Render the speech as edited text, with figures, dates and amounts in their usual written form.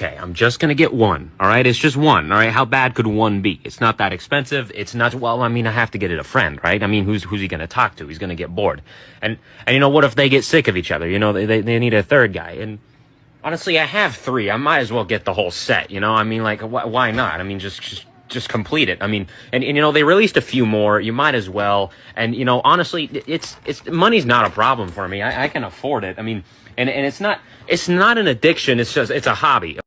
okay, I'm just gonna get one, all right? It's just one, all right? How bad could one be? It's not that expensive. It's not, well, I mean, I have to get it a friend, right? I mean, who's he gonna talk to? He's gonna get bored. And you know, what if they get sick of each other? You know, they need a third guy. And honestly, I have 3. I might as well get the whole set, you know? I mean, like, why not? I mean, just complete it. I mean, and you know, they released a few more. You might as well. And you know, honestly, it's money's not a problem for me. I can afford it. I mean, and it's not an addiction. It's just, it's a hobby.